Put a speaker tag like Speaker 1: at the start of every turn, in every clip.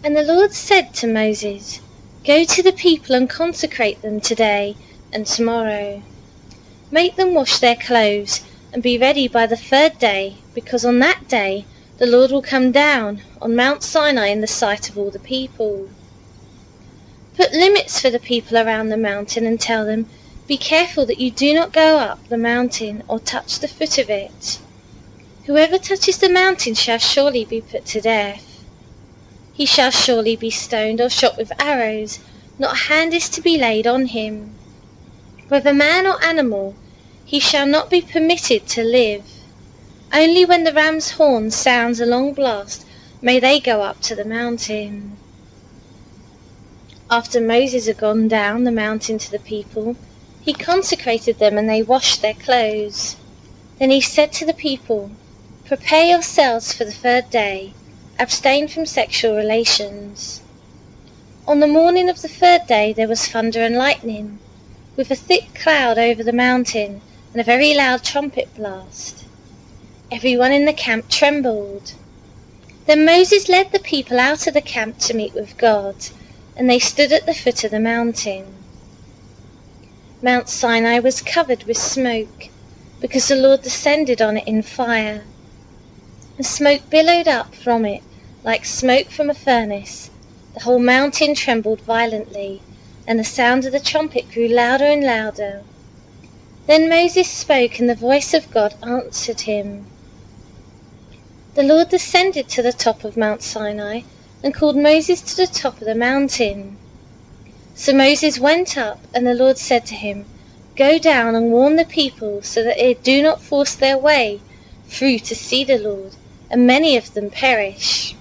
Speaker 1: And the Lord said to Moses, "Go to the people and consecrate them today and tomorrow. Make them wash their clothes and be ready by the 3rd day, because on that day the Lord will come down on Mount Sinai in the sight of all the people. Put limits for the people around the mountain and tell them, 'Be careful that you do not go up the mountain or touch the foot of it. Whoever touches the mountain shall surely be put to death. He shall surely be stoned or shot with arrows. Not a hand is to be laid on him. Whether man or animal, he shall not be permitted to live. Only when the ram's horn sounds a long blast may they go up to the mountain.'" After Moses had gone down the mountain to the people, he consecrated them and they washed their clothes. Then he said to the people, "Prepare yourselves for the 3rd day. Abstain from sexual relations." On the morning of the 3rd day there was thunder and lightning, with a thick cloud over the mountain and a very loud trumpet blast. Everyone in the camp trembled. Then Moses led the people out of the camp to meet with God, and they stood at the foot of the mountain. Mount Sinai was covered with smoke, because the Lord descended on it in fire. The smoke billowed up from it like smoke from a furnace. The whole mountain trembled violently, and the sound of the trumpet grew louder and louder. Then Moses spoke, and the voice of God answered him. The Lord descended to the top of Mount Sinai and called Moses to the top of the mountain. So Moses went up, and the Lord said to him, "Go down and warn the people so that they do not force their way through to see the Lord, and many of them perish.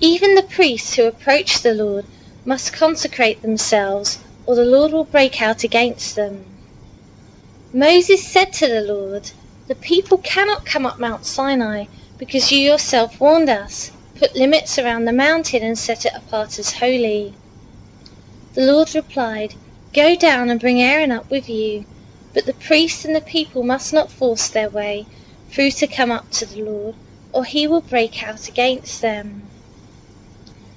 Speaker 1: Even the priests who approach the Lord must consecrate themselves, or the Lord will break out against them." Moses said to the Lord, "The people cannot come up Mount Sinai, because you yourself warned us. Put limits around the mountain and set it apart as holy." The Lord replied, "Go down and bring Aaron up with you, but the priests and the people must not force their way through to come up to the Lord, or he will break out against them."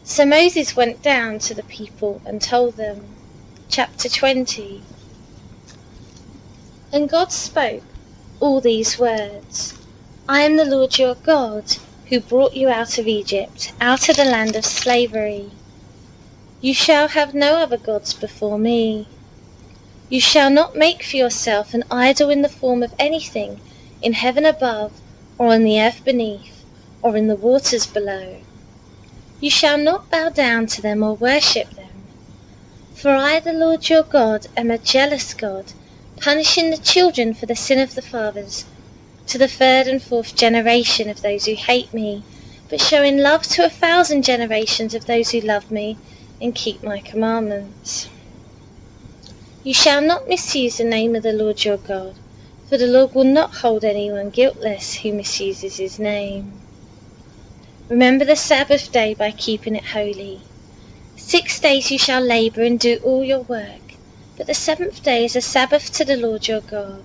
Speaker 1: So Moses went down to the people and told them. Chapter 20. And God spoke all these words, "I am the Lord your God, who brought you out of Egypt, out of the land of slavery. You shall have no other gods before me. You shall not make for yourself an idol in the form of anything in heaven above, or on the earth beneath, or in the waters below. You shall not bow down to them or worship them. For I, the Lord your God, am a jealous God, punishing the children for the sin of the fathers, to the 3rd and 4th generation of those who hate me, but showing love to 1,000 generations of those who love me and keep my commandments. You shall not misuse the name of the Lord your God, for the Lord will not hold anyone guiltless who misuses his name. Remember the Sabbath day by keeping it holy. 6 days you shall labour and do all your work, but the 7th day is a Sabbath to the Lord your God.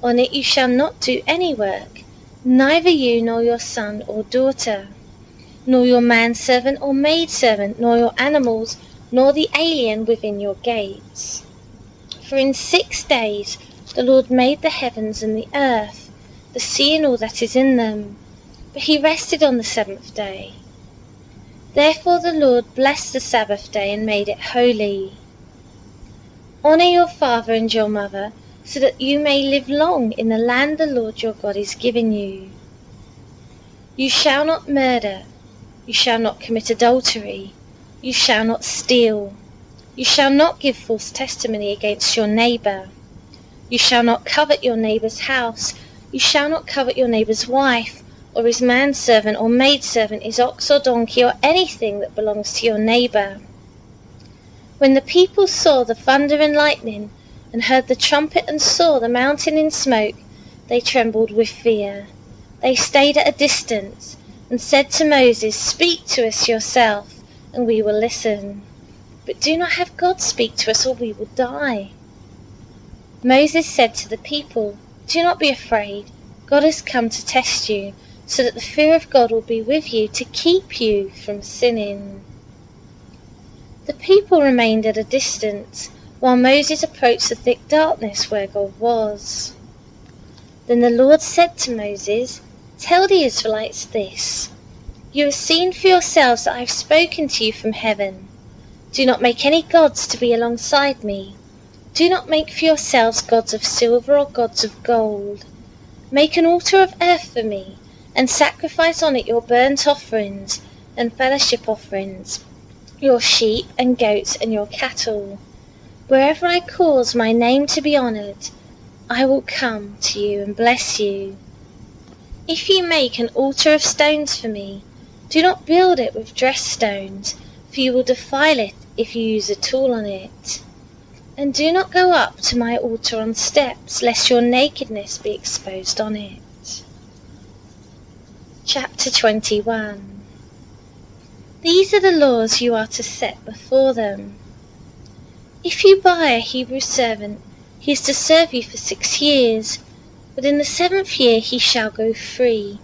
Speaker 1: On it you shall not do any work, neither you nor your son or daughter, nor your manservant or maidservant, nor your animals, nor the alien within your gates. For in 6 days the Lord made the heavens and the earth, the sea and all that is in them, but he rested on the 7th day. Therefore the Lord blessed the Sabbath day and made it holy. Honour your father and your mother, so that you may live long in the land the Lord your God is giving you. You shall not murder. You shall not commit adultery. You shall not steal. You shall not give false testimony against your neighbour. You shall not covet your neighbour's house. You shall not covet your neighbour's wife, or his manservant or maidservant, his ox or donkey, or anything that belongs to your neighbour. When the people saw the thunder and lightning, and heard the trumpet and saw the mountain in smoke, they trembled with fear. They stayed at a distance, and said to Moses, "Speak to us yourself, and we will listen. But do not have God speak to us, or we will die." Moses said to the people, "Do not be afraid. God has come to test you, so that the fear of God will be with you to keep you from sinning." The people remained at a distance, while Moses approached the thick darkness where God was. Then the Lord said to Moses, "Tell the Israelites this: you have seen for yourselves that I have spoken to you from heaven. Do not make any gods to be alongside me. Do not make for yourselves gods of silver or gods of gold. Make an altar of earth for me, and sacrifice on it your burnt offerings and fellowship offerings, your sheep and goats and your cattle. Wherever I cause my name to be honoured, I will come to you and bless you. If you make an altar of stones for me, do not build it with dressed stones, for you will defile it if you use a tool on it. And do not go up to my altar on steps, lest your nakedness be exposed on it." Chapter 21. These are the laws you are to set before them. If you buy a Hebrew servant, he is to serve you for 6 years, but in the 7th year he shall go free,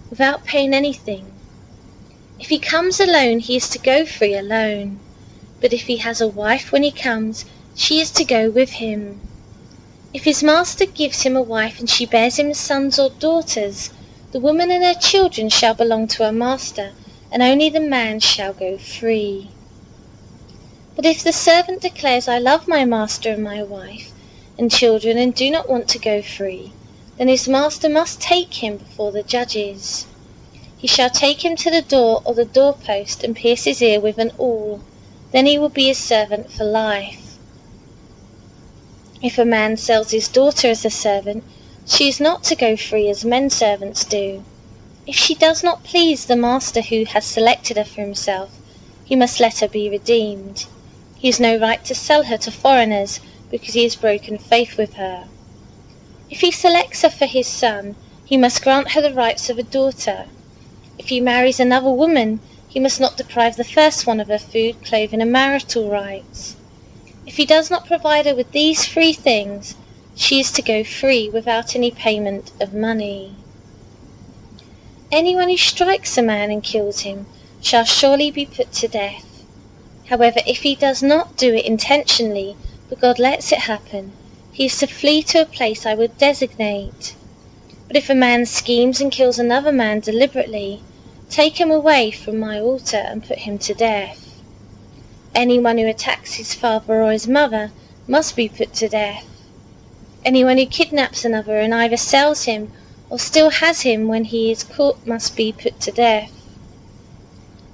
Speaker 1: without paying anything. If he comes alone, he is to go free alone, but if he has a wife when he comes, she is to go with him. If his master gives him a wife and she bears him sons or daughters, the woman and her children shall belong to her master, and only the man shall go free. But if the servant declares, "I love my master and my wife and children and do not want to go free," then his master must take him before the judges. He shall take him to the door or the doorpost and pierce his ear with an awl. Then he will be his servant for life. If a man sells his daughter as a servant, she is not to go free as men servants do. If she does not please the master who has selected her for himself, he must let her be redeemed. He has no right to sell her to foreigners, because he has broken faith with her. If he selects her for his son, he must grant her the rights of a daughter. If he marries another woman, he must not deprive the first one of her food, clothing, and marital rights. If he does not provide her with these 3 things, she is to go free without any payment of money. Anyone who strikes a man and kills him shall surely be put to death. However, if he does not do it intentionally, but God lets it happen, he is to flee to a place I would designate. But if a man schemes and kills another man deliberately, take him away from my altar and put him to death. Anyone who attacks his father or his mother must be put to death. Anyone who kidnaps another and either sells him or still has him when he is caught must be put to death.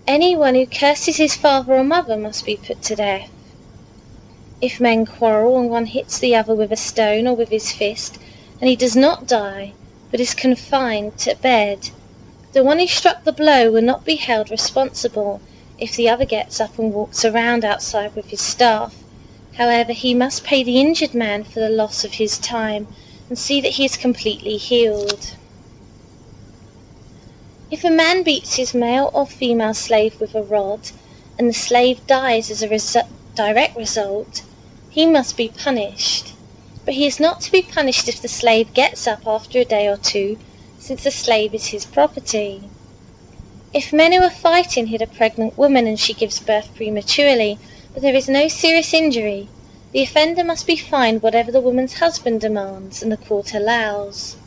Speaker 1: Anyone who curses his father or mother must be put to death. If men quarrel and one hits the other with a stone or with his fist, and he does not die, but is confined to bed, the one who struck the blow will not be held responsible if the other gets up and walks around outside with his staff. However, he must pay the injured man for the loss of his time and see that he is completely healed. If a man beats his male or female slave with a rod, and the slave dies as a direct result, he must be punished. But he is not to be punished if the slave gets up after a day or 2, since the slave is his property. If men who are fighting hit a pregnant woman and she gives birth prematurely, but there is no serious injury, the offender must be fined whatever the woman's husband demands and the court allows.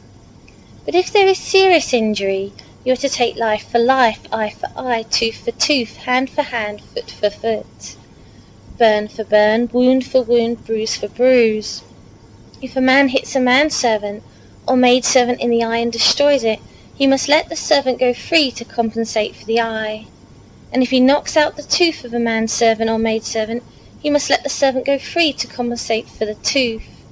Speaker 1: But if there is serious injury, you are to take life for life, eye for eye, tooth for tooth, hand for hand, foot for foot, burn for burn, wound for wound, bruise for bruise. If a man hits a manservant or maidservant in the eye and destroys it, he must let the servant go free to compensate for the eye. And if he knocks out the tooth of a manservant or maidservant, he must let the servant go free to compensate for the tooth.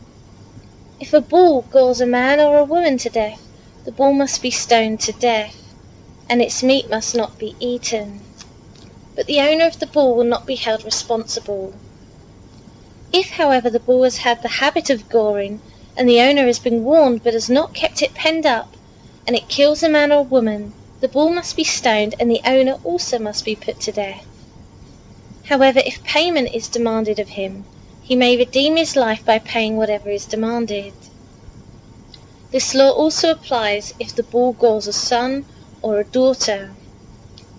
Speaker 1: If a bull gores a man or a woman to death, the bull must be stoned to death, and its meat must not be eaten. But the owner of the bull will not be held responsible. If, however, the bull has had the habit of goring, and the owner has been warned but has not kept it penned up, and it kills a man or woman, the bull must be stoned, and the owner also must be put to death. However, if payment is demanded of him, he may redeem his life by paying whatever is demanded. This law also applies if the bull gores a son or a daughter.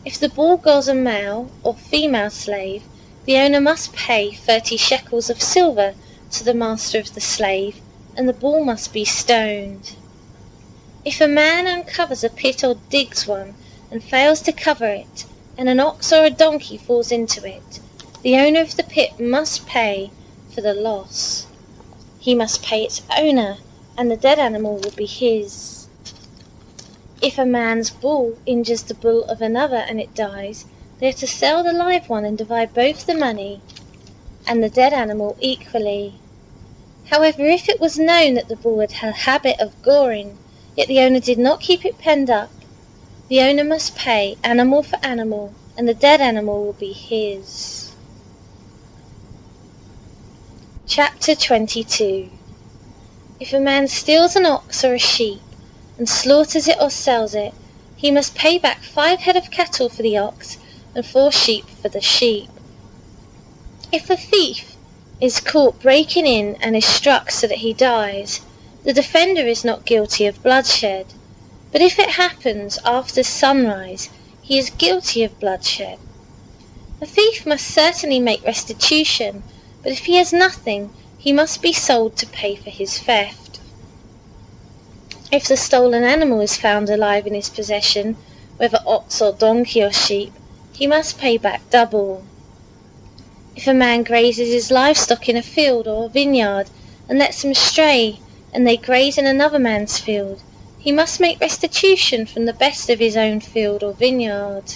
Speaker 1: If the ball goes a male or female slave, the owner must pay 30 shekels of silver to the master of the slave, and the ball must be stoned. If a man uncovers a pit or digs one, and fails to cover it, and an ox or a donkey falls into it, the owner of the pit must pay for the loss. He must pay its owner, and the dead animal will be his. If a man's bull injures the bull of another and it dies, they are to sell the live one and divide both the money and the dead animal equally. However, if it was known that the bull had a habit of goring, yet the owner did not keep it penned up, the owner must pay animal for animal, and the dead animal will be his. Chapter 22. If a man steals an ox or a sheep, and slaughters it or sells it, he must pay back 5 head of cattle for the ox, and 4 sheep for the sheep. If a thief is caught breaking in and is struck so that he dies, the defender is not guilty of bloodshed. But if it happens after sunrise, he is guilty of bloodshed. A thief must certainly make restitution, but if he has nothing, he must be sold to pay for his theft. If the stolen animal is found alive in his possession, whether ox or donkey or sheep, he must pay back double. If a man grazes his livestock in a field or a vineyard, and lets them stray, and they graze in another man's field, he must make restitution from the best of his own field or vineyard.